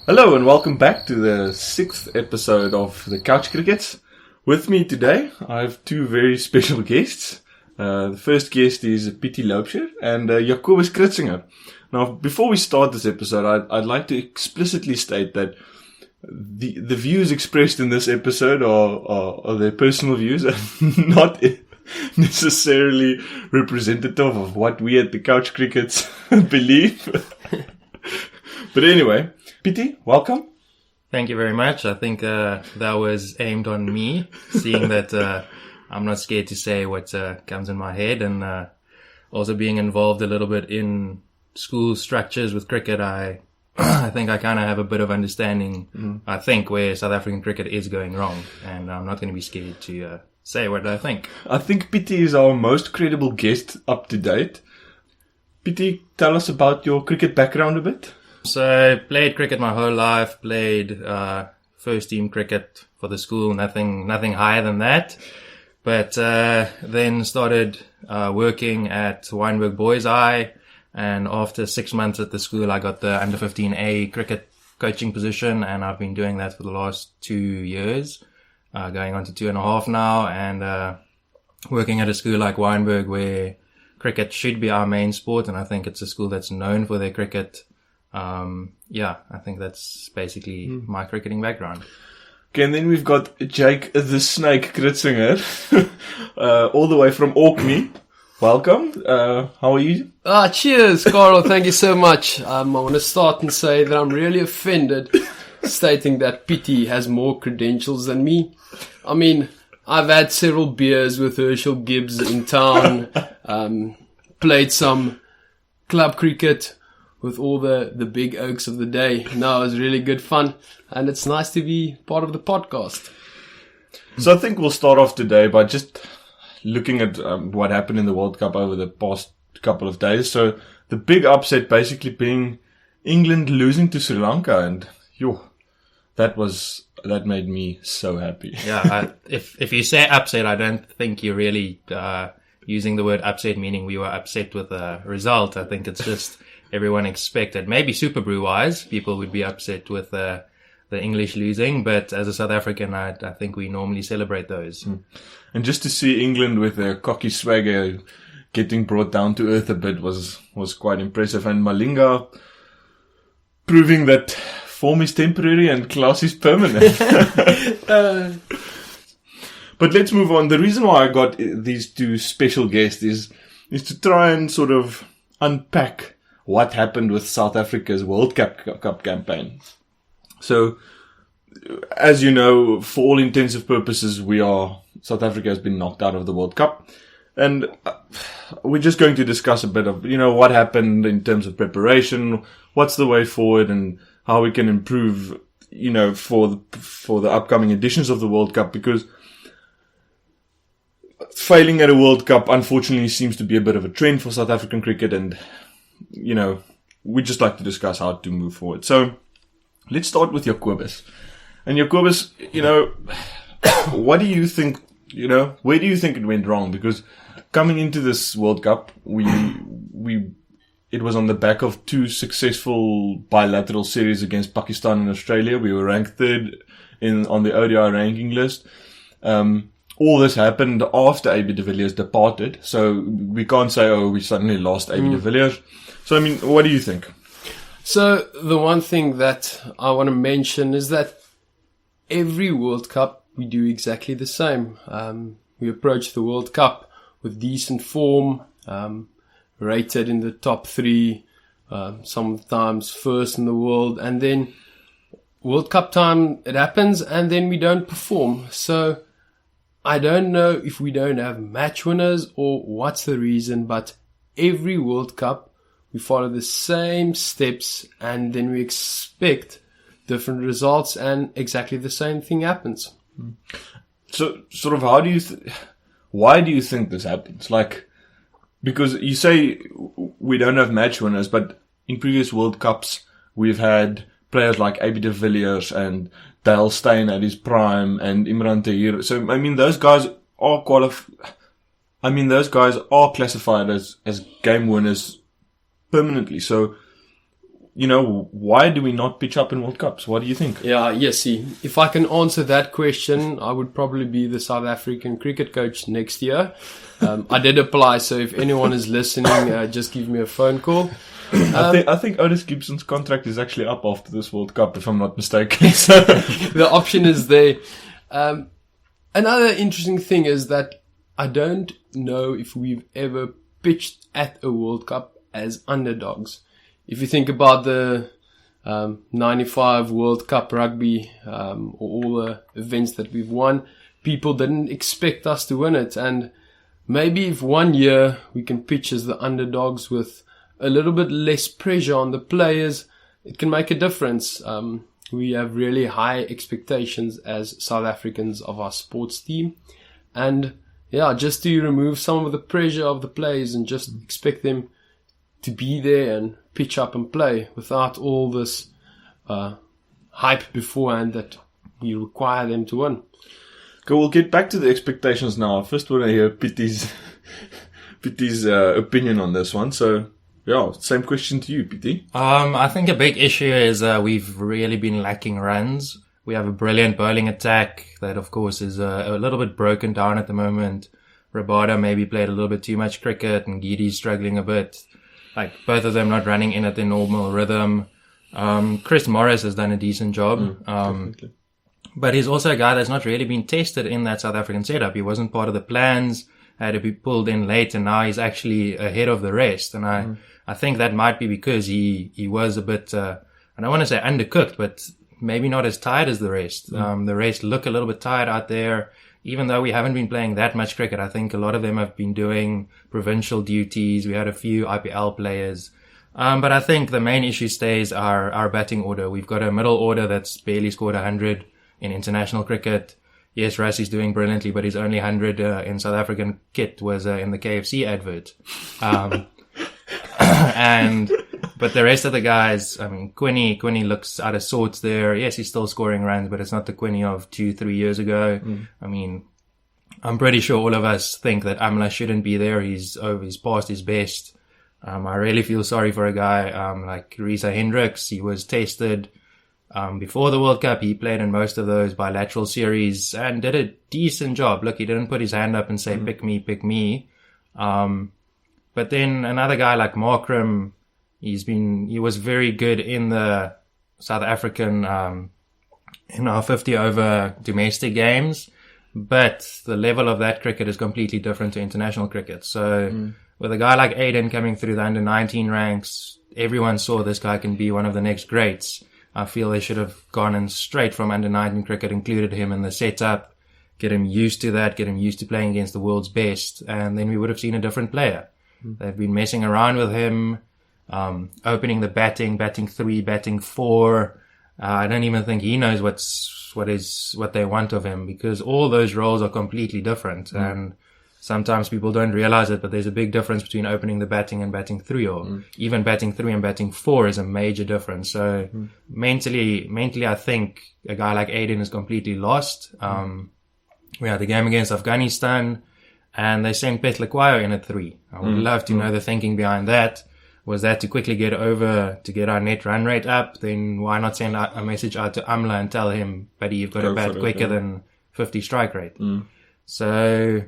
Hello and welcome back to the 6th episode of the Couch Crickets. With me today, I have two very special guests. The first guest is Pietie Loubser and Jacobus Kritzinger. Now, before we start this episode, I'd like to explicitly state that the views expressed in this episode are their personal views and not necessarily representative of what we at the Couch Crickets believe. But anyway, Pietie, welcome. Thank you very much. I think that was aimed on me, seeing that I'm not scared to say what comes in my head, and also being involved a little bit in school structures with cricket. I think I kind of have a bit of understanding, I think, where South African cricket is going wrong, and I'm not going to be scared to say what I think. I think Pietie is our most credible guest up to date. Pietie, tell us about your cricket background a bit. So I played cricket my whole life, played first team cricket for the school, nothing higher than that. But then started working at Wynberg Boys High, and after 6 months at the school I got the under 15A cricket coaching position, and I've been doing that for the last 2 years, going on to 2.5 now, and working at a school like Wynberg where cricket should be our main sport, and I think it's a school that's known for their cricket. I think that's basically my cricketing background. Okay, and then we've got Jake the Snake Kritzinger, all the way from Orkney. Welcome. How are you? Cheers, Carel. Thank you so much. I want to start and say that I'm really offended stating that Pietie has more credentials than me. I mean, I've had several beers with Herschel Gibbs in town, played some club cricket with all the big oaks of the day. No, it was really good fun, and it's nice to be part of the podcast. So I think we'll start off today by just looking at what happened in the World Cup over the past couple of days. So the big upset basically being England losing to Sri Lanka, and that made me so happy. Yeah, if you say upset, I don't think you're really using the word upset meaning we were upset with the result. I think it's just everyone expected. Maybe Super Brew-wise, people would be upset with the English losing, but as a South African, I think we normally celebrate those. And just to see England with their cocky swagger getting brought down to earth a bit was quite impressive. And Malinga proving that form is temporary and class is permanent. But let's move on. The reason why I got these two special guests is to try and sort of unpack what happened with South Africa's World Cup campaign. So, as you know, for all intensive purposes, South Africa has been knocked out of the World Cup. And we're just going to discuss a bit of, what happened in terms of preparation, what's the way forward, and how we can improve, for the upcoming editions of the World Cup, because failing at a World Cup, unfortunately, seems to be a bit of a trend for South African cricket, and we'd just like to discuss how to move forward. So, let's start with Jacobus. And Jacobus, what do you think, where do you think it went wrong? Because coming into this World Cup, it was on the back of two successful bilateral series against Pakistan and Australia. We were ranked third on the ODI ranking list. All this happened after AB de Villiers departed, so we can't say, we suddenly lost AB de Villiers. So, what do you think? So, the one thing that I want to mention is that every World Cup, we do exactly the same. We approach the World Cup with decent form, rated in the top 3, sometimes first in the world, and then World Cup time, it happens, and then we don't perform. So, I don't know if we don't have match winners or what's the reason, but every World Cup we follow the same steps and then we expect different results and exactly the same thing happens. So, sort of why do you think this happens? Because you say we don't have match winners, but in previous World Cups we've had players like AB de Villiers and Dale Steyn at his prime and Imran Tahir. So, those guys are classified as game winners permanently. So, why do we not pitch up in World Cups? What do you think? See, if I can answer that question, I would probably be the South African cricket coach next year. I did apply, so if anyone is listening, just give me a phone call. I think Otis Gibson's contract is actually up after this World Cup, if I'm not mistaken. So the option is there. Another interesting thing is that I don't know if we've ever pitched at a World Cup as underdogs. If you think about the 95 World Cup rugby, or all the events that we've won, people didn't expect us to win it. And maybe if one year we can pitch as the underdogs with a little bit less pressure on the players, it can make a difference. We have really high expectations as South Africans of our sports team. And just to remove some of the pressure of the players and just expect them to be there and pitch up and play without all this hype beforehand that we require them to win. Okay, we'll get back to the expectations now. I first want to hear Pietie's opinion on this one. So, same question to you, Pietie. I think a big issue is we've really been lacking runs. We have a brilliant bowling attack that, of course, is a little bit broken down at the moment. Rabada maybe played a little bit too much cricket, and Gidi's struggling a bit. Like, both of them not running in at their normal rhythm. Chris Morris has done a decent job. But he's also a guy that's not really been tested in that South African setup. He wasn't part of the plans, had to be pulled in late, and now he's actually ahead of the rest. And I think that might be because he was a bit, I don't want to say undercooked, but maybe not as tired as the rest. The rest look a little bit tired out there. Even though we haven't been playing that much cricket, I think a lot of them have been doing provincial duties. We had a few IPL players. But I think the main issue stays our batting order. We've got a middle order that's barely scored 100 in international cricket. Yes, Rassie's doing brilliantly, but his only 100 in South African kit was in the KFC advert. But the rest of the guys, I mean, Quinny looks out of sorts there. Yes, he's still scoring runs, but it's not the Quinny of 2-3 years ago. I mean, I'm pretty sure all of us think that Amla shouldn't be there. He's past his best. I really feel sorry for a guy like Risa Hendricks. He was tested before the World Cup. He played in most of those bilateral series and did a decent job. Look, he didn't put his hand up and say, pick me. But then another guy like Markram, he was very good in the South African, 50 over domestic games, but the level of that cricket is completely different to international cricket. So with a guy like Aiden coming through the under 19 ranks, everyone saw this guy can be one of the next greats. I feel they should have gone in straight from under 19 cricket, included him in the setup, get him used to that, get him used to playing against the world's best, and then we would have seen a different player. They've been messing around with him, opening the batting 3, batting 4. I don't even think he knows what they want of him, because all those roles are completely different. And sometimes people don't realize it, but there's a big difference between opening the batting and batting 3, or even batting 3 and batting 4 is a major difference. So mentally, I think a guy like Aiden is completely lost. We had the game against Afghanistan, and they sent Petlakwayo in at 3. I would love to know the thinking behind that. Was that to quickly get over, to get our net run rate up? Then why not send a message out to Amla and tell him, buddy, you've got to bat quicker than 50 strike rate. So,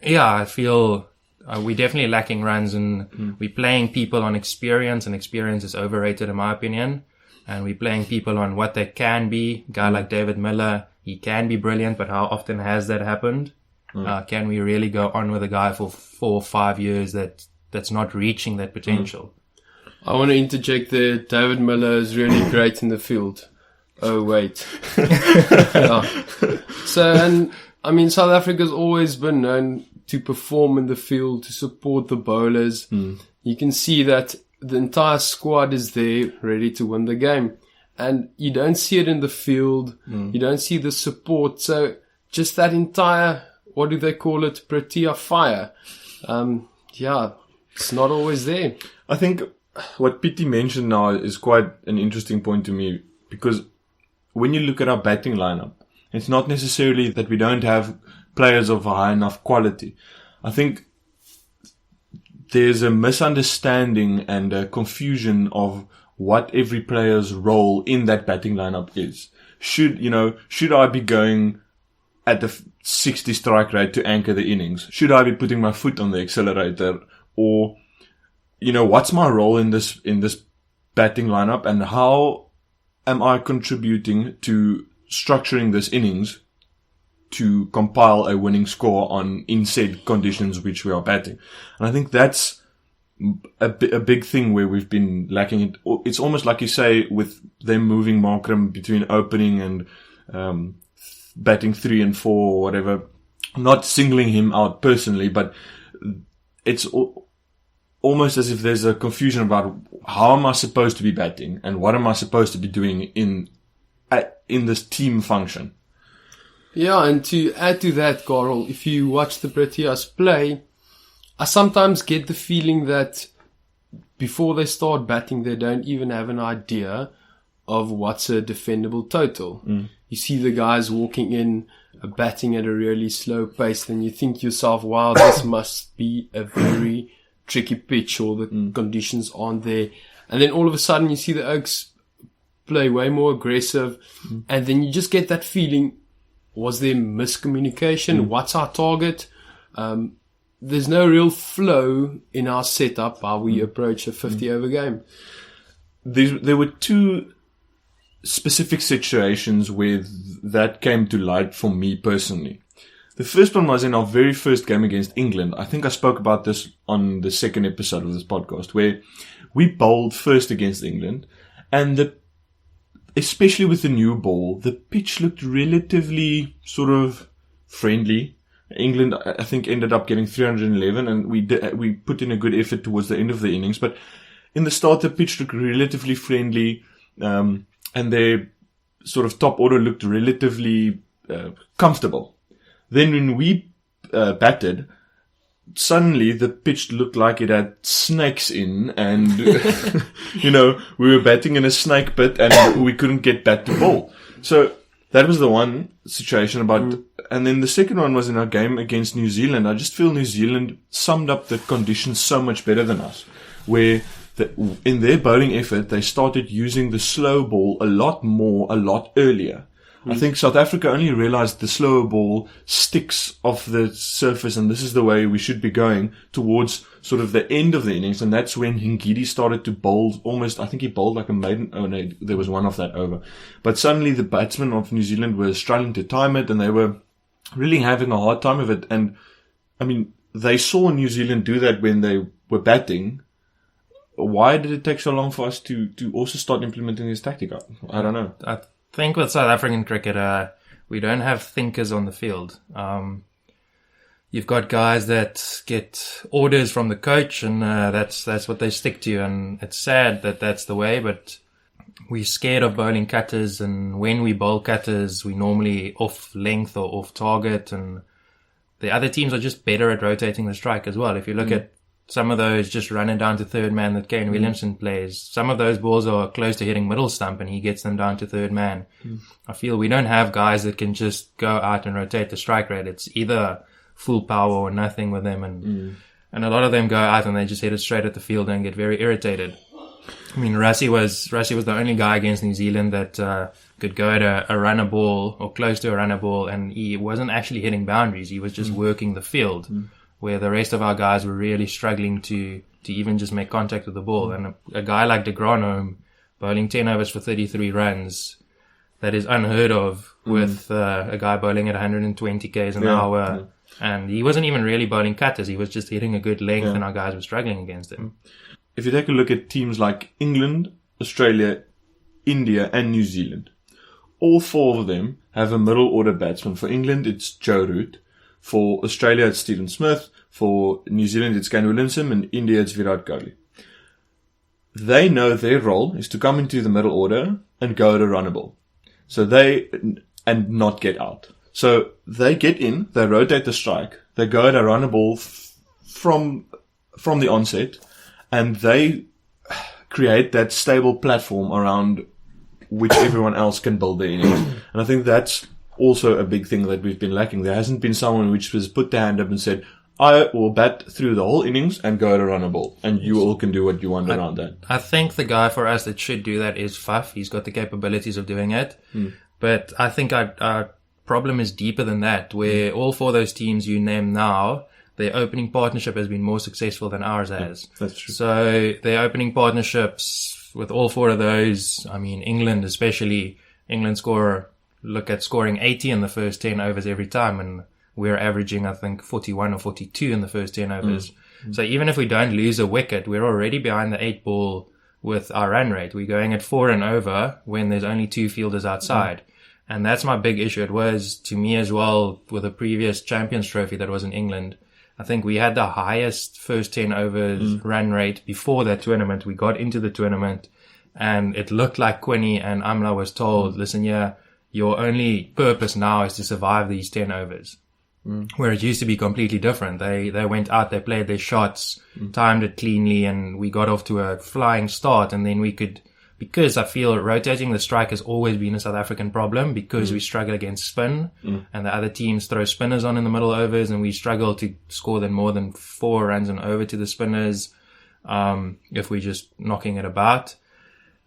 I feel we're definitely lacking runs, and we're playing people on experience, and experience is overrated in my opinion. And we're playing people on what they can be. A guy like David Miller, he can be brilliant, but how often has that happened? Can we really go on with a guy for 4 or 5 years that's not reaching that potential? I want to interject there. David Miller is really great in the field. Oh, wait. So, and I mean, South Africa's always been known to perform in the field, to support the bowlers. You can see that the entire squad is there ready to win the game. And you don't see it in the field. You don't see the support. So just that entire, what do they call it? ProteaFire. It's not always there. I think what Pietie mentioned now is quite an interesting point to me, because when you look at our batting lineup, it's not necessarily that we don't have players of high enough quality. I think there's a misunderstanding and a confusion of what every player's role in that batting lineup is. Should I be going at the 60 strike rate to anchor the innings? Should I be putting my foot on the accelerator? Or, what's my role in this batting lineup, and how am I contributing to structuring this innings to compile a winning score in said conditions which we are batting? And I think that's a big thing where we've been lacking. It's almost like you say, with them moving Markram between opening and batting 3 and 4 or whatever. Not singling him out personally, but it's almost as if there's a confusion about how am I supposed to be batting and what am I supposed to be doing in this team function. Yeah, and to add to that, Carel, if you watch the Proteas play, I sometimes get the feeling that before they start batting, they don't even have an idea of what's a defendable total. You see the guys walking in, batting at a really slow pace, then you think to yourself, wow, this must be a very tricky pitch, or the conditions aren't there. And then all of a sudden you see the Oaks play way more aggressive, and then you just get that feeling, was there miscommunication? What's our target? There's no real flow in our setup, how we approach a 50-over game. There were two specific situations where that came to light for me personally. The first one was in our very first game against England. I think I spoke about this on the second episode of this podcast, where we bowled first against England, and especially with the new ball, the pitch looked relatively sort of friendly. England, I think, ended up getting 311, and we put in a good effort towards the end of the innings. But in the start, the pitch looked relatively friendly, and their sort of top order looked relatively comfortable. Then when we batted, suddenly the pitch looked like it had snakes in, and we were batting in a snake pit, and we couldn't get bat to ball. So that was the one situation about. And then the second one was in our game against New Zealand. I just feel New Zealand summed up the conditions so much better than us, where in their bowling effort, they started using the slow ball a lot more, a lot earlier. I think South Africa only realized the slower ball sticks off the surface, and this is the way we should be going towards sort of the end of the innings. And that's when Hingidi started to bowl almost, I think he bowled like a maiden. Oh no, there was one off that over. But suddenly the batsmen of New Zealand were struggling to time it, and they were really having a hard time of it. And I mean, they saw New Zealand do that when they were batting. Why did it take so long for us to also start implementing this tactic? I don't know. I think with South African cricket, we don't have thinkers on the field. You've got guys that get orders from the coach, and that's what they stick to. And it's sad that that's the way, but we're scared of bowling cutters, and when we bowl cutters, we normally off length or off target, and the other teams are just better at rotating the strike as well. If you look at some of those just running down to third man that Kane Williamson plays, some of those balls are close to hitting middle stump, and he gets them down to third man. I feel we don't have guys that can just go out and rotate the strike rate. It's either full power or nothing with them, and a lot of them go out and they just hit it straight at the field and get very irritated. I mean, Rassie was the only guy against New Zealand that could go at a runner ball or close to a runner ball, and he wasn't actually hitting boundaries. He was just working the field, where the rest of our guys were really struggling to even just make contact with the ball. And a guy like de Granholm bowling 10 overs for 33 runs, that is unheard of with a guy bowling at 120 k's an hour. And he wasn't even really bowling cutters. He was just hitting a good length, and our guys were struggling against him. If you take a look at teams like England, Australia, India, and New Zealand, all four of them have a middle order batsman. For England, it's Joe Root. For Australia, it's Stephen Smith. For New Zealand, it's Kane Williamson. And India, it's Virat Kohli. They know their role is to come into the middle order and go to runnable. And not get out. So they get in, they rotate the strike, they go to runnable from the onset, and they create that stable platform around which everyone else can build their innings. And I think that's also a big thing that we've been lacking. There hasn't been someone which has put their hand up and said, I will bat through the whole innings and go to run a ball. And you all can do what you want around that. I think the guy for us that should do that is Faf. He's got the capabilities of doing it. But I think our problem is deeper than that, where all 4 of those teams you name now, their opening partnership has been more successful than ours has. That's true. So their opening partnerships with all 4 of those, I mean, England especially, England look at scoring 80 in the first 10 overs every time, and we're averaging, I think, 41 or 42 in the first 10 overs. So even if we don't lose a wicket, we're already behind the 8 ball with our run rate. We're going at 4 and over when there's only 2 fielders outside. And that's my big issue. It was to me as well with a previous Champions Trophy that was in England. I think we had the highest first 10 overs run rate before that tournament. We got into the tournament and it looked like Quinny and Amla was told, listen, your only purpose now is to survive these 10 overs. Where it used to be completely different. They went out, they played their shots, timed it cleanly, and we got off to a flying start. And then we could, because I feel rotating the strike has always been a South African problem, because we struggle against spin, and the other teams throw spinners on in the middle overs, and we struggle to score them more than 4 runs and over to the spinners, if we're just knocking it about.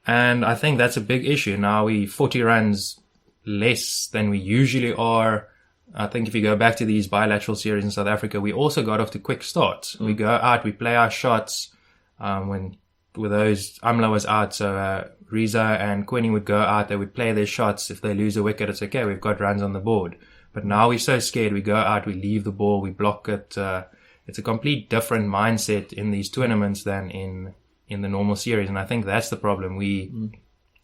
And I think that's a big issue. Now we 40 runs less than we usually are. I think if you go back to these bilateral series in South Africa, we also got off to quick starts. We go out, we play our shots. With those, Amla was out, so Riza and Quinny would go out, they would play their shots. If they lose a wicket, it's okay, we've got runs on the board. But now we're so scared, we go out, we leave the ball, we block it. It's a complete different mindset in these tournaments than in the normal series, and I think that's the problem. We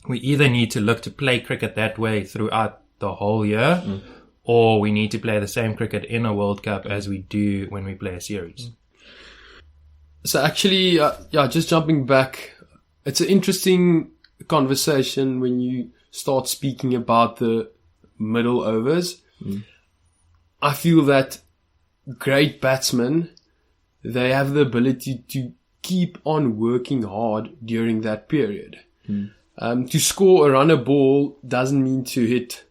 either need to look to play cricket that way throughout the whole year, or we need to play the same cricket in a World Cup as we do when we play a series. So actually, just jumping back, it's an interesting conversation when you start speaking about the middle overs. I feel that great batsmen, they have the ability to keep on working hard during that period. To score a runner ball doesn't mean to hit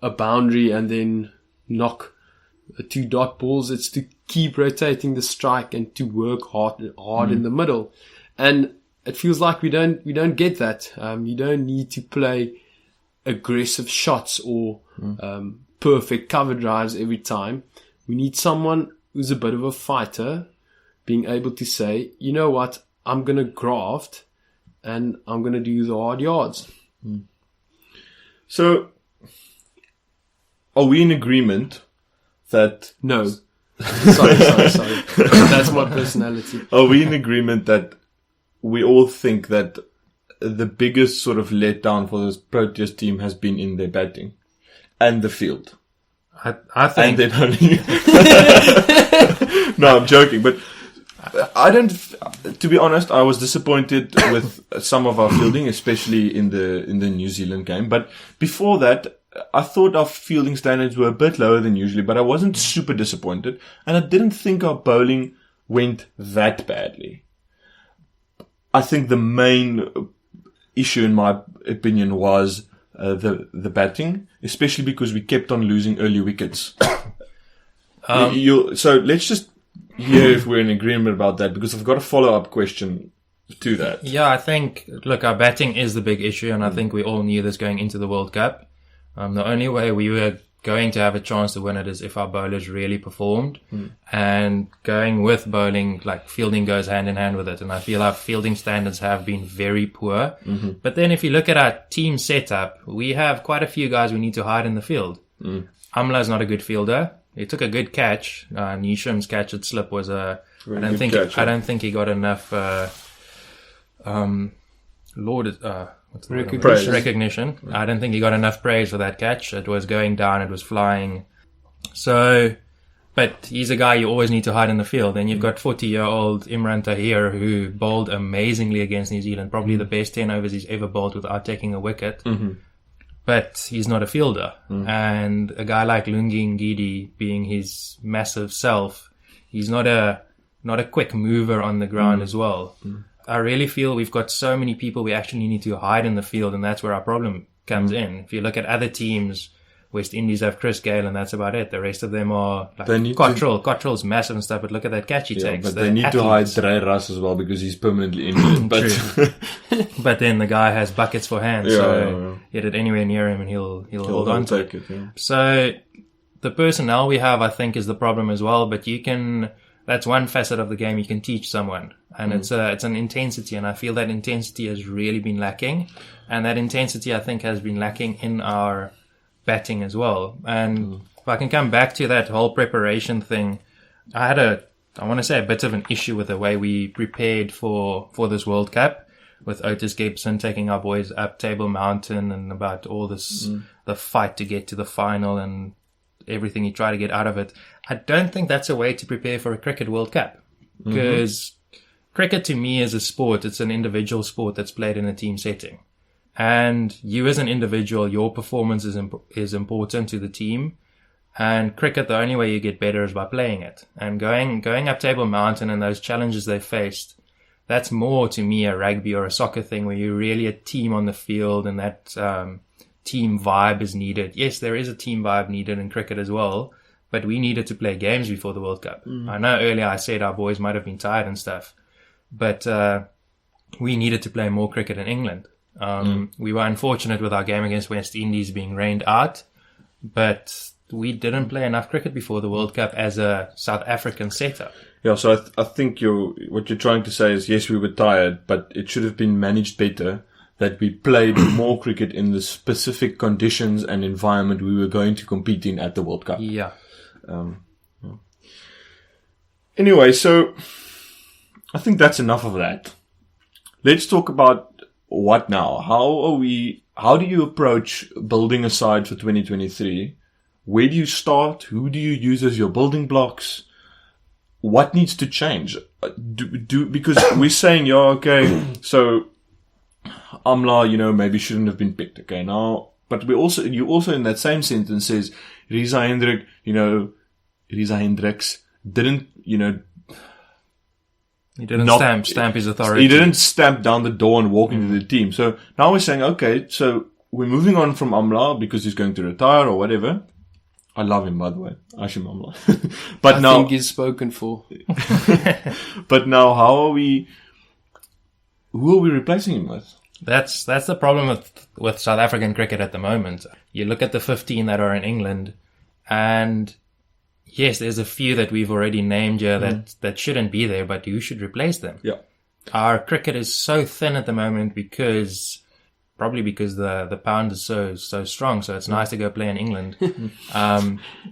a boundary and then knock 2 dot balls. It's to keep rotating the strike and to work hard in the middle. And it feels like we don't get that. You don't need to play aggressive shots or perfect cover drives every time. We need someone who's a bit of a fighter, being able to say, you know what, I'm going to graft and I'm going to do the hard yards. So, are we in agreement that... No. Sorry. That's my personality. Are we in agreement that we all think that the biggest sort of letdown for this Proteas team has been in their batting and the field? I think... And then only... No, I'm joking, but I don't... To be honest, I was disappointed with some of our fielding, especially in the New Zealand game. But before that, I thought our fielding standards were a bit lower than usually, but I wasn't super disappointed. And I didn't think our bowling went that badly. I think the main issue, in my opinion, was the batting, especially because we kept on losing early wickets. So let's just hear if we're in agreement about that, because I've got a follow-up question to that. Yeah, I think, look, our batting is the big issue, and I think we all knew this going into the World Cup. The only way we were going to have a chance to win it is if our bowlers really performed. And going with bowling, like fielding goes hand in hand with it. And I feel our fielding standards have been very poor. But then if you look at our team setup, we have quite a few guys we need to hide in the field. Amla is not a good fielder. He took a good catch. Nisham's catch at slip was I don't think he got enough recognition. I don't think he got enough praise for that catch. It was going down, it was flying. So, but he's a guy you always need to hide in the field. And you've got 40-year-old Imran Tahir, who bowled amazingly against New Zealand, probably the best 10 overs he's ever bowled without taking a wicket. But he's not a fielder. And a guy like Lungi Ngidi, being his massive self, he's not a quick mover on the ground as well. I really feel we've got so many people we actually need to hide in the field, and that's where our problem comes in. If you look at other teams West Indies have Chris Gayle, and that's about it. The rest of them are like They need Cottrell's massive and stuff, but look at that catch he takes. But they need to hide Dre Russ as well because he's permanently injured. But But then the guy has buckets for hands, so get it anywhere near him and he'll hold on to it. So the personnel we have, I think, is the problem as well. But that's one facet of the game you can teach someone, and it's an intensity, and I feel that intensity has really been lacking, and that intensity I think has been lacking in our batting as well. And if I can come back to that whole preparation thing, I want to say a bit of an issue with the way we prepared for this World Cup, with Otis Gibson taking our boys up Table Mountain and about all this, the fight to get to the final and everything you try to get out of it. I don't think that's a way to prepare for a Cricket World Cup, because cricket to me is a sport. It's an individual sport that's played in a team setting. And you as an individual, your performance is important to the team. And cricket, the only way you get better is by playing it. And going up Table Mountain and those challenges they faced, that's more to me a rugby or a soccer thing where you're really a team on the field, and that team vibe is needed. Yes, there is a team vibe needed in cricket as well, but we needed to play games before the World Cup. I know earlier I said our boys might have been tired and stuff, but we needed to play more cricket in England. We were unfortunate with our game against West Indies being rained out, but we didn't play enough cricket before the World Cup as a South African setup. Yeah, so I think what you're trying to say is, yes, we were tired, but it should have been managed better, that we played more cricket in the specific conditions and environment we were going to compete in at the World Cup. Yeah. Anyway, so I think that's enough of that. Let's talk about what now. How do you approach building a side for 2023? Where do you start? Who do you use as your building blocks? What needs to change? Because we're saying, so Amla, maybe shouldn't have been picked. Okay, now, but you also in that same sentence says, Risa Hendricks didn't, he didn't stamp his authority. He didn't stamp down the door and walk into the team. So now we're saying, okay, so we're moving on from Amla because he's going to retire or whatever. I love him, by the way. Ashim Amla. But I think he's spoken for. But now who are we replacing him with? That's the problem with South African cricket at the moment. You look at the 15 that are in England, and yes, there's a few that we've already named here that shouldn't be there, but you should replace them. Yeah. Our cricket is so thin at the moment probably because the pound is so strong, so it's nice to go play in England.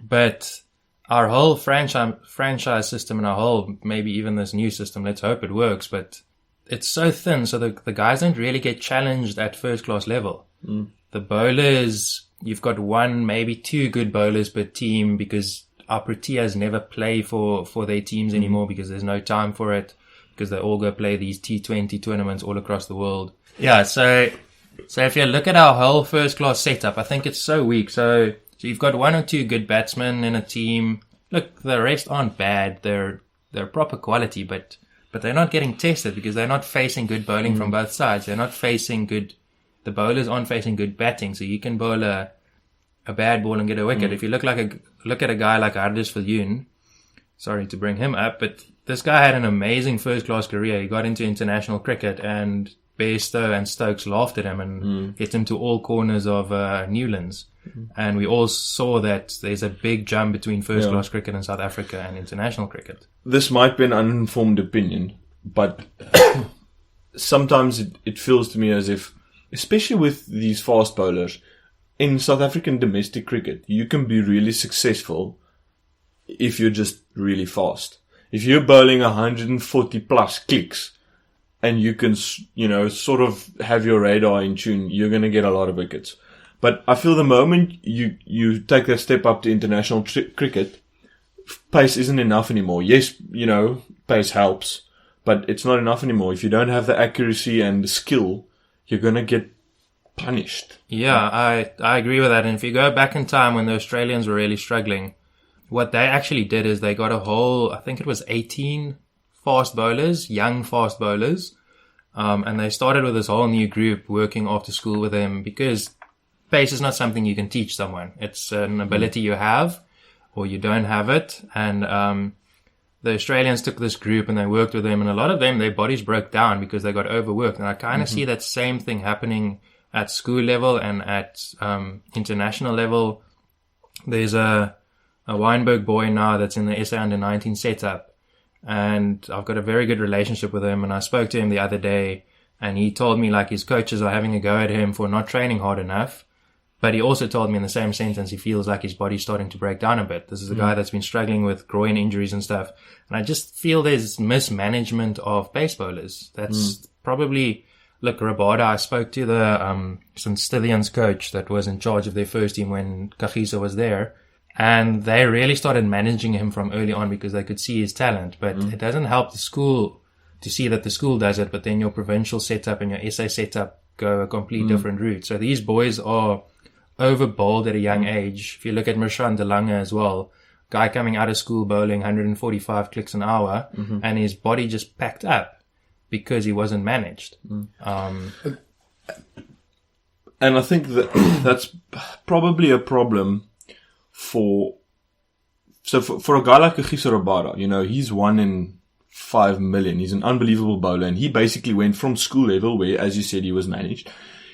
But our whole franchise system and our whole, maybe even this new system, let's hope it works, but it's so thin, so the guys don't really get challenged at first class level. The bowlers, you've got one, maybe two good bowlers per team, because our Proteas never play for their teams anymore because there's no time for it, because they all go play these T20 tournaments all across the world. Yeah, so if you look at our whole first class setup, I think it's so weak. So you've got one or two good batsmen in a team. Look, the rest aren't bad. They're proper quality, but they're not getting tested because they're not facing good bowling from both sides. They're not facing the bowlers aren't facing good batting. So you can bowl a bad ball and get a wicket. If you look at a guy like Ardis Viljoen, sorry to bring him up, but this guy had an amazing first class career. He got into international cricket, and Bairstow and Stokes laughed at him and hit him to all corners of Newlands. And we all saw that there's a big jump between first class cricket in South Africa and international cricket. This might be an uninformed opinion, but sometimes it feels to me as if, especially with these fast bowlers, in South African domestic cricket, you can be really successful if you're just really fast. If you're bowling 140 plus clicks and you can, sort of have your radar in tune, you're going to get a lot of wickets. But I feel the moment you take that step up to international cricket, pace isn't enough anymore. Yes, pace helps, but it's not enough anymore. If you don't have the accuracy and the skill, you're going to get punished. Yeah, I agree with that. And if you go back in time when the Australians were really struggling, what they actually did is they got a whole, I think it was 18 fast bowlers, young fast bowlers. And they started with this whole new group working after school with them, because pace is not something you can teach someone. It's an ability you have, or you don't have it. And the Australians took this group and they worked with them, and a lot of them, their bodies broke down because they got overworked. And I kind of see that same thing happening at school level and at international level. There's a Wynberg boy now that's in the SA under-19 setup, and I've got a very good relationship with him. And I spoke to him the other day, and he told me like his coaches are having a go at him for not training hard enough. But he also told me in the same sentence he feels like his body's starting to break down a bit. This is a guy that's been struggling with groin injuries and stuff. And I just feel there's mismanagement of pace bowlers. That's probably... Look, Rabada, I spoke to the St. Stithians coach that was in charge of their first team when Kagiso was there. And they really started managing him from early on because they could see his talent. But it doesn't help the school to see that the school does it, but then your provincial setup and your SA setup go a complete different route. So these boys are over-bowled at a young age. If you look at Mershan De Lange as well, guy coming out of school bowling 145 clicks an hour, and his body just packed up because he wasn't managed. And I think that that's probably a problem for a guy like Kagiso Rabada. You know, he's 1 in 5 million. He's an unbelievable bowler, and he basically went from school level, where, as you said, he was managed.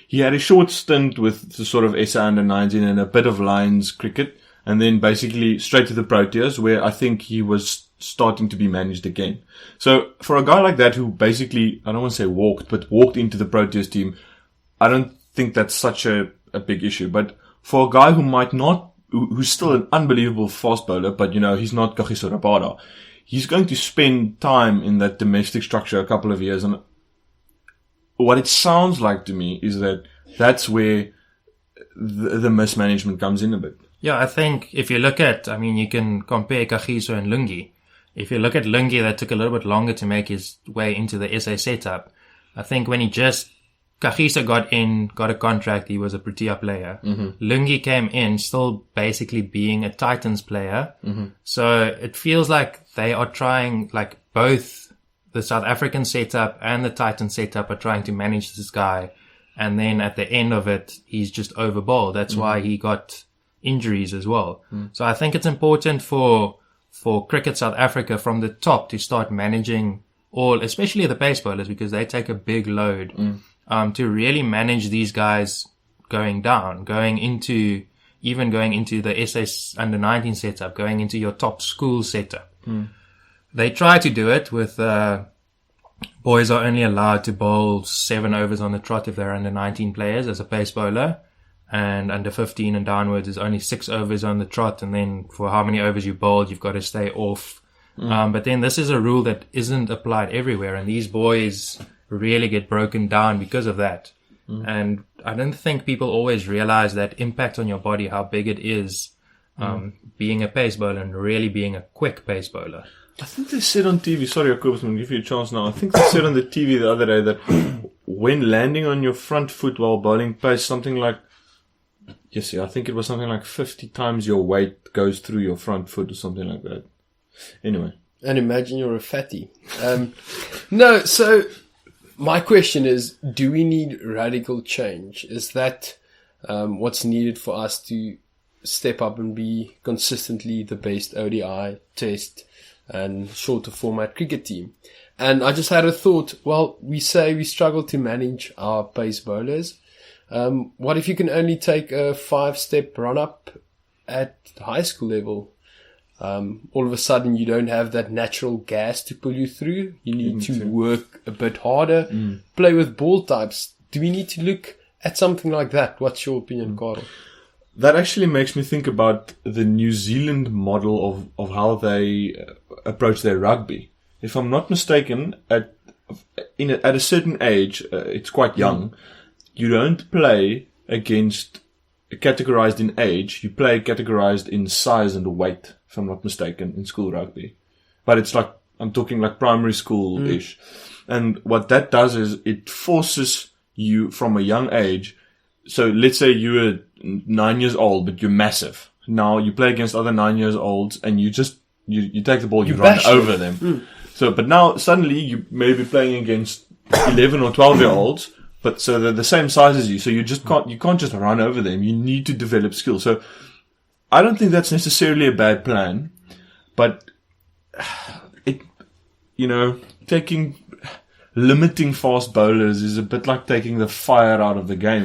He had a short stint with the sort of SA under-19 and a bit of Lions cricket, and then basically straight to the Proteas, where I think he was starting to be managed again. So for a guy like that, who basically, I don't want to say walked into the Proteas team, I don't think that's such a big issue. But for a guy who might not, who's still an unbelievable fast bowler, but you know, he's not Kagiso Rabada, he's going to spend time in that domestic structure a couple of years. And what it sounds like to me is that that's where the mismanagement comes in a bit. Yeah, I think if you look at, I mean, you can compare Kagiso and Lungi. If you look at Lungi, that took a little bit longer to make his way into the SA setup. I think when Kagiso got a contract, he was a Protea player. Lungi came in still basically being a Titans player. So it feels like they are trying, like both the South African setup and the Titan setup are trying to manage this guy. And then at the end of it, he's just overbowled. That's why he got injuries as well. So I think it's important for Cricket South Africa from the top to start managing especially the pace bowlers, because they take a big load, to really manage these guys going down, going into the SA under-19 setup, going into your top school setup. They try to do it with, boys are only allowed to bowl 7 overs on the trot if they're under 19 players as a pace bowler, and under 15 and downwards is only 6 overs on the trot, and then for how many overs you bowled, you've got to stay off. But then this is a rule that isn't applied everywhere, and these boys really get broken down because of that. And I don't think people always realize that impact on your body, how big it is, being a pace bowler and really being a quick pace bowler. I think they said on TV, sorry, Jacobus, I'm going to give you a chance now. I think they said on the TV the other day that when landing on your front foot while bowling pace, something like, I think it was something like 50 times your weight goes through your front foot or something like that. Anyway. And imagine you're a fatty. No, so my question is, do we need radical change? Is that what's needed for us to step up and be consistently the best ODI, test, and shorter format cricket team? And I just had a thought, well, we say we struggle to manage our pace bowlers. What if you can only take a 5-step run-up at high school level? All of a sudden you don't have that natural gas to pull you through. You need to work a bit harder, play with ball types. Do we need to look at something like that? What's your opinion, Carel? That actually makes me think about the New Zealand model of how they approach their rugby. If I'm not mistaken, at a certain age, it's quite young, you don't play against categorized in age, you play categorized in size and weight, if I'm not mistaken, in school rugby. But it's like, I'm talking like primary school-ish. And what that does is it forces you from a young age. So let's say you were 9 years old, but you're massive. Now you play against other 9 years olds and you just, you take the ball, you run over them. So, but now suddenly you may be playing against 11 or 12 year olds but so they're the same size as you. So you can't just run over them. You need to develop skills. So I don't think that's necessarily a bad plan, but limiting fast bowlers is a bit like taking the fire out of the game,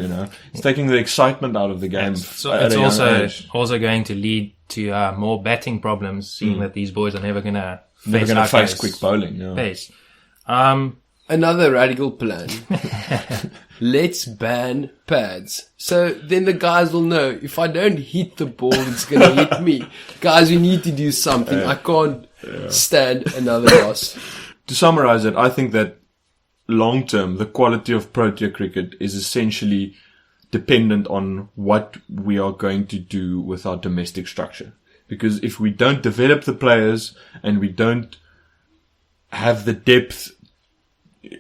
It's taking the excitement out of the game. It's also going to lead to more batting problems, seeing that these boys are never going to face quick bowling. Yeah. Pace. Another radical plan. Let's ban pads. So then the guys will know, if I don't hit the ball, it's going to hit me. Guys, we need to do something. I can't stand another loss. To summarize it, I think that long term, the quality of Protea cricket is essentially dependent on what we are going to do with our domestic structure. Because if we don't develop the players and we don't have the depth,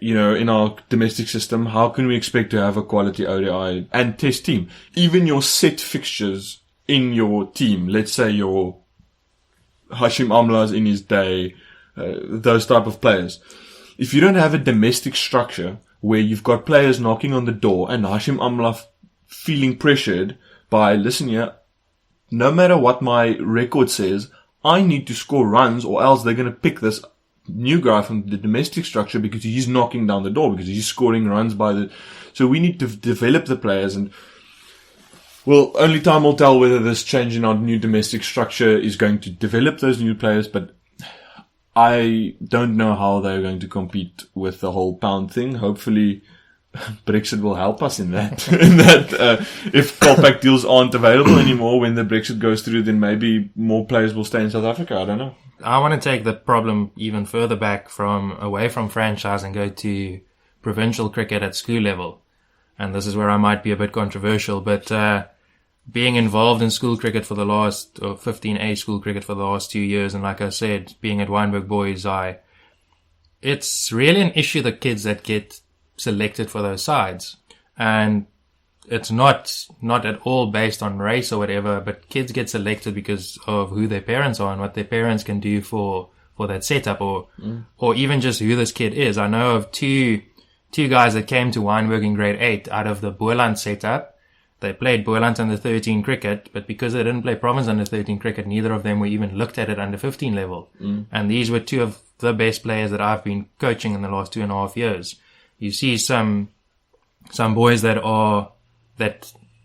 in our domestic system, how can we expect to have a quality ODI and test team? Even your set fixtures in your team, let's say your Hashim Amla's in his day, those type of players. If you don't have a domestic structure where you've got players knocking on the door and Hashim Amla feeling pressured by, listen here, no matter what my record says, I need to score runs or else they're going to pick this new guy from the domestic structure because he's knocking down the door, because he's scoring runs so we need to develop the players, and only time will tell whether this change in our new domestic structure is going to develop those new players, but I don't know how they're going to compete with the whole pound thing. Hopefully Brexit will help us in that. If Colpack deals aren't available anymore when the Brexit goes through, then maybe more players will stay in South Africa. I don't know. I want to take the problem even further back away from franchise and go to provincial cricket at school level. And this is where I might be a bit controversial, but being involved in school cricket for the last, or 15A school cricket for the last 2 years, and like I said, being at Wynberg Boys High, it's really an issue, the kids that get selected for those sides. And it's not at all based on race or whatever, but kids get selected because of who their parents are and what their parents can do for that setup, or even just who this kid is. I know of two guys that came to Wynberg in grade 8 out of the Boerland setup. They played Boerland under 13 cricket, but because they didn't play province under 13 cricket, neither of them were even looked at under 15 level. And these were two of the best players that I've been coaching in the last 2.5 years. You see some boys that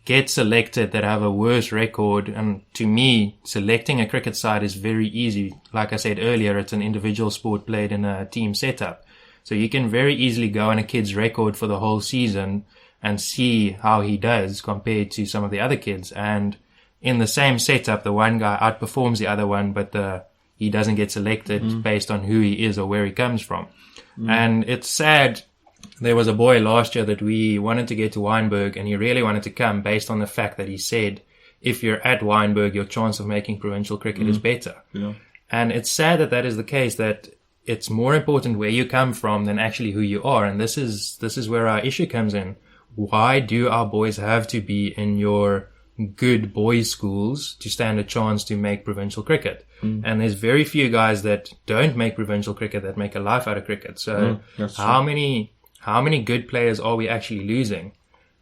get selected that have a worse record, and to me, selecting a cricket side is very easy. Like I said earlier, it's an individual sport played in a team setup. So you can very easily go on a kid's record for the whole season and see how he does compared to some of the other kids. And in the same setup, the one guy outperforms the other one, but he doesn't get selected based on who he is or where he comes from. And it's sad. There was a boy last year that we wanted to get to Wynberg, and he really wanted to come based on the fact that he said, if you're at Wynberg, your chance of making provincial cricket is better. Yeah. And it's sad that is the case, that it's more important where you come from than actually who you are. And this is where our issue comes in. Why do our boys have to be in your good boys' schools to stand a chance to make provincial cricket? And there's very few guys that don't make provincial cricket that make a life out of cricket. So how many good players are we actually losing?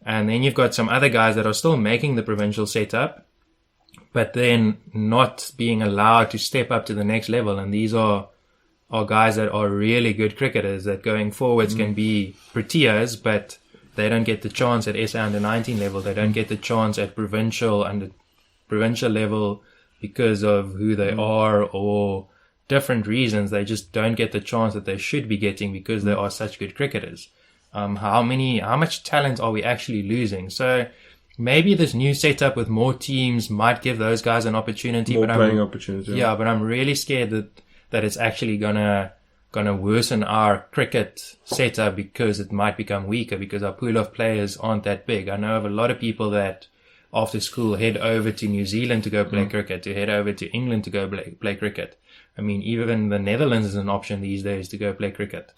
And then you've got some other guys that are still making the provincial setup, but then not being allowed to step up to the next level. And these are guys that are really good cricketers that going forwards can be Proteas, but they don't get the chance at SA under 19 level. They don't get the chance at provincial level because of who they are or different reasons. They just don't get the chance that they should be getting because they are such good cricketers. How much talent are we actually losing? So maybe this new setup with more teams might give those guys an opportunity. More playing opportunity. Yeah, but I'm really scared that it's actually gonna worsen our cricket setup because it might become weaker because our pool of players aren't that big. I know of a lot of people that after school head over to New Zealand to go play cricket, to head over to England to go play cricket. I mean, even the Netherlands is an option these days to go play cricket.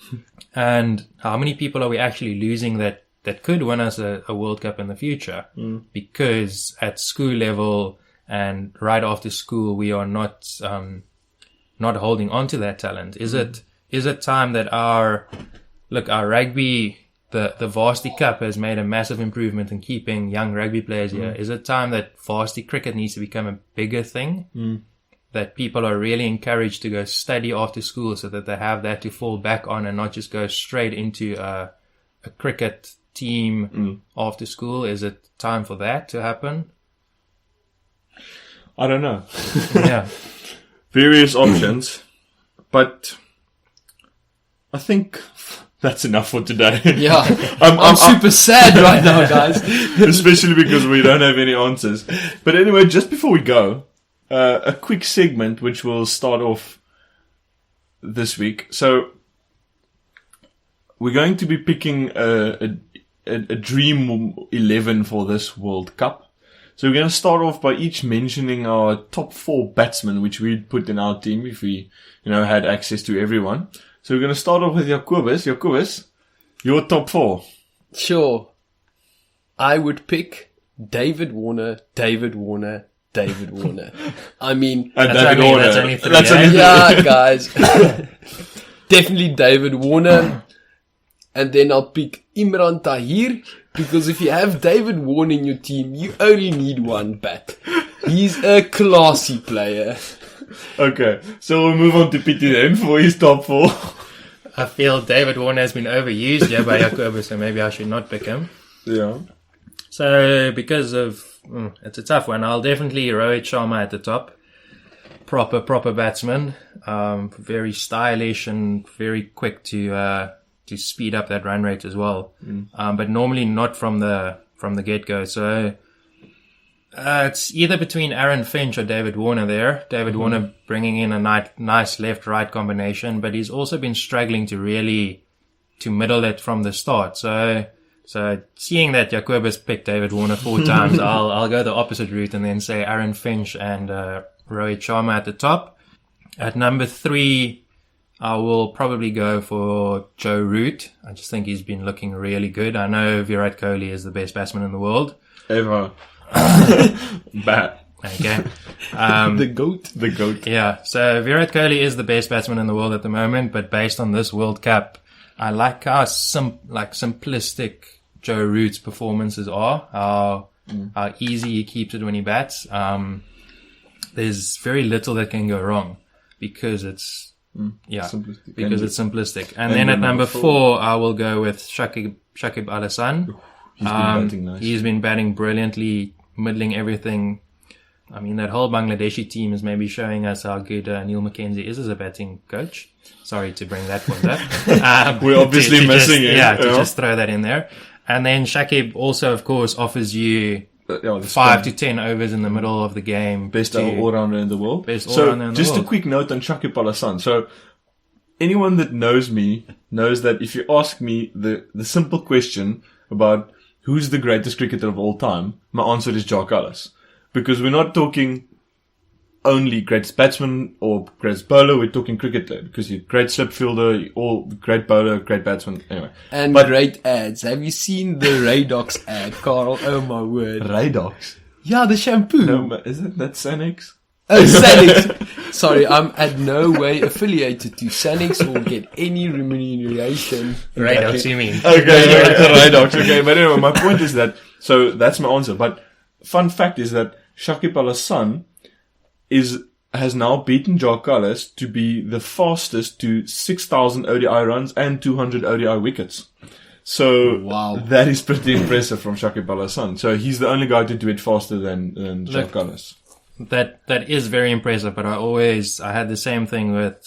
And how many people are we actually losing that could win us a World Cup in the future? Because at school level and right after school, we are not holding on to that talent. Is it time that our rugby the Varsity Cup has made a massive improvement in keeping young rugby players here. Is it time that varsity cricket needs to become a bigger thing? That people are really encouraged to go study after school so that they have that to fall back on and not just go straight into a cricket team after school? Is it time for that to happen? I don't know. Yeah. Various options, but I think that's enough for today. Yeah, I'm super sad right now, guys. Especially because we don't have any answers. But anyway, just before we go, a quick segment which will start off this week. So we're going to be picking a dream 11 for this World Cup. So we're going to start off by each mentioning our top 4 batsmen, which we'd put in our team if we, had access to everyone. So we're going to start off with Jacobus. Jacobus, your top 4. Sure. I would pick David Warner. I mean, And That's David only- Warner. that's only 3, That's eh? only 3. yeah, guys. Definitely David Warner. And then I'll pick Imran Tahir, because if you have David Warner in your team, you only need one bat. He's a classy player. Okay, so we'll move on to Pietie then for his top 4. I feel David Warner has been overused here by Jacobus, so maybe I should not pick him. Yeah. So, because of... it's a tough one. I'll definitely Rohit Sharma at the top. Proper batsman. Very stylish and very quick to speed up that run rate as well. But normally not from the get-go. So, it's either between Aaron Finch or David Warner there. David Warner bringing in a nice left-right combination, but he's also been struggling to middle it from the start. So seeing that Jacobus picked David Warner 4 times, I'll go the opposite route and then say Aaron Finch and Rohit Sharma at the top. At number 3, I will probably go for Joe Root. I just think he's been looking really good. I know Virat Kohli is the best batsman in the world. Ever. Bat. Okay. The GOAT. The GOAT. Yeah, so Virat Kohli is the best batsman in the world at the moment, but based on this World Cup, I like how simplistic Joe Root's performances are, how easy he keeps it when he bats. There's very little that can go wrong because it's Simplistic. because it's simplistic. And then at number 4, I will go with Shakib Al Hasan. He's been batting nice. He's been batting brilliantly, middling everything. I mean, that whole Bangladeshi team is maybe showing us how good Neil Mackenzie is as a batting coach. Sorry to bring that point up. We're obviously missing it. Yeah, to just throw that in there. And then Shakib also, of course, offers you the 5 to 10 overs in the middle of the game. best to- all-rounder in the world. Best So, all-rounder in the just world. a quick note on Shakib Al Hasan. So, anyone that knows me knows that if you ask me the simple question about who's the greatest cricketer of all time, my answer is Jacques Kallis. Because we're not talking only greatest batsman or greatest bowler, we're talking cricketer. Because you're great slip fielder, you're all great bowler, great batsman, anyway. And But- great ads. Have you seen the Radox ad, Carl? Oh my word. Radox. Yeah, the shampoo. No, isn't that Sanex? Oh, Sanix. Sorry, I'm at no way affiliated to Sanix or get any remuneration. Right, what do you mean? Okay, Radox. Okay, but anyway, my point is that, so that's my answer. But fun fact is that Shakib Al Hasan has now beaten Jacques Kallis to be the fastest to 6,000 ODI runs and 200 ODI wickets. So Wow. that is pretty impressive from Shakib Al Hasan. So he's the only guy to do it faster than Jacques Kallis. That is very impressive, but I had the same thing with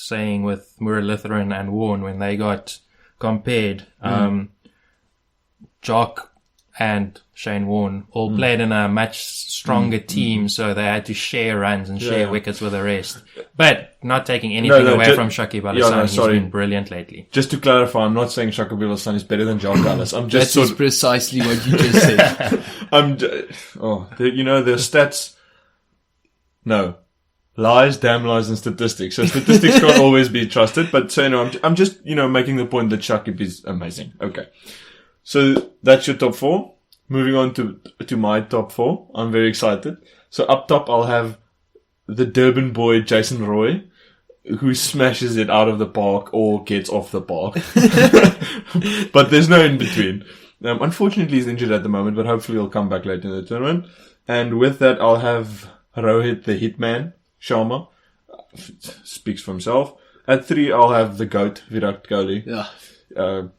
Muratharan and Warren when they got compared. Jock and Shane Warne all played in a much stronger team, so they had to share runs and share wickets with the rest. But not taking anything away from Shakib Al Hasan, he's been brilliant lately. Just to clarify, I'm not saying Shakib Al Hasan is better than Jacques Kallis. I'm just That is precisely what you just said. the stats. No. Lies, damn lies, and statistics. So statistics can't always be trusted, but so, I'm just, making the point that Shakib is amazing. Okay. So that's your top 4. Moving on to my top 4. I'm very excited. So up top, I'll have the Durban boy, Jason Roy. who smashes it out of the park or gets off the park. But there's no in between. Unfortunately, he's injured at the moment, but hopefully he'll come back later in the tournament. And with that, I'll have Rohit the Hitman Sharma. Speaks for himself. At 3, I'll have the GOAT, Virat Kohli. Yeah.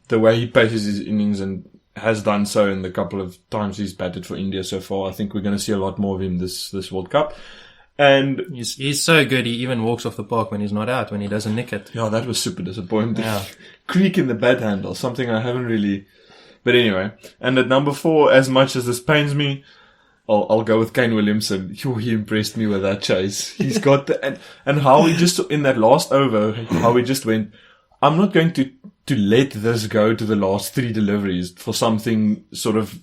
The way he paces his innings and has done so in the couple of times he's batted for India so far, I think we're going to see a lot more of him this World Cup. And he's so good, he even walks off the park when he's not out, when he doesn't nick it. yeah, that was super disappointing. Yeah. Creak in the bat handle, something I haven't really... But anyway, and at number 4, as much as this pains me, I'll go with Kane Williamson. He impressed me with that chase. He's got the... And how he just, in that last over, how he just went, I'm not going to let this go to the last 3 deliveries for something sort of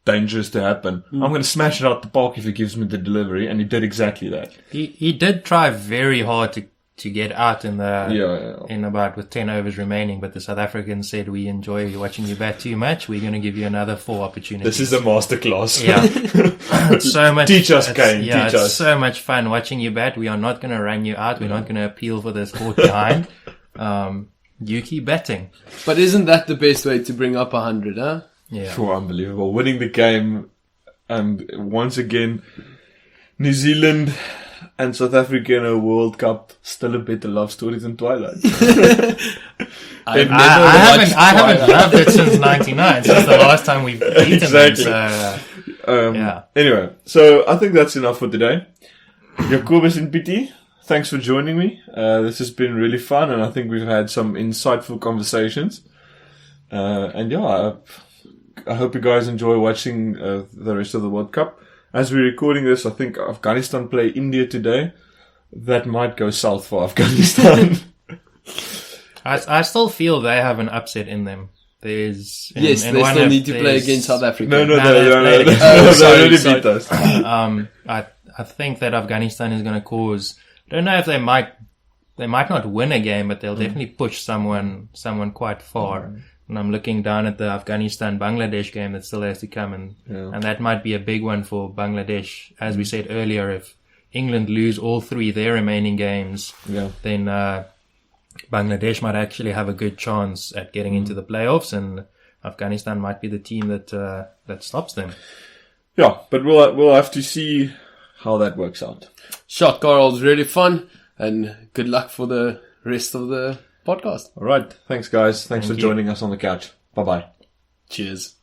dangerous to happen. I'm going to smash it out the park if he gives me the delivery, and he did exactly that. He did try very hard to get out in in about with 10 overs remaining, but the South Africans said, we enjoy watching you bat too much, we're going to give you another 4 opportunities. This is a masterclass. Yeah. It's so much. Teach us, Kane. Yeah, teach it's us. so much fun watching you bat. We are not going to run you out. We're not going to appeal for the sport behind. You keep batting. But isn't that the best way to bring up 100, huh? Yeah. Sure, unbelievable. Winning the game, and once again, New Zealand and South Africa in a World Cup, still a better love story than Twilight. I haven't loved it since 99, since the last time we've beaten Exactly. them. So, yeah. Anyway, so I think that's enough for today. Jacobus and Pietie, thanks for joining me. This has been really fun, and I think we've had some insightful conversations. And yeah, I hope you guys enjoy watching the rest of the World Cup. As we're recording this, I think Afghanistan play India today. That might go south for Afghanistan. I still feel they have an upset in them. There's They still need to play against South Africa. No, played against- they sorry, already sorry. beat us. I think that Afghanistan is going to cause. I don't know if they might not win a game, but they'll definitely push someone quite far. And I'm looking down at the Afghanistan-Bangladesh game that still has to come, and that might be a big one for Bangladesh. As we said earlier, if England lose all 3 their remaining games, then Bangladesh might actually have a good chance at getting into the playoffs, and Afghanistan might be the team that stops them. Yeah, but we'll have to see how that works out. Shot, Carel, was really fun, and good luck for the rest of the podcast. All right, thanks guys. Thanks Thank for you. joining us on the couch. Bye bye. Cheers.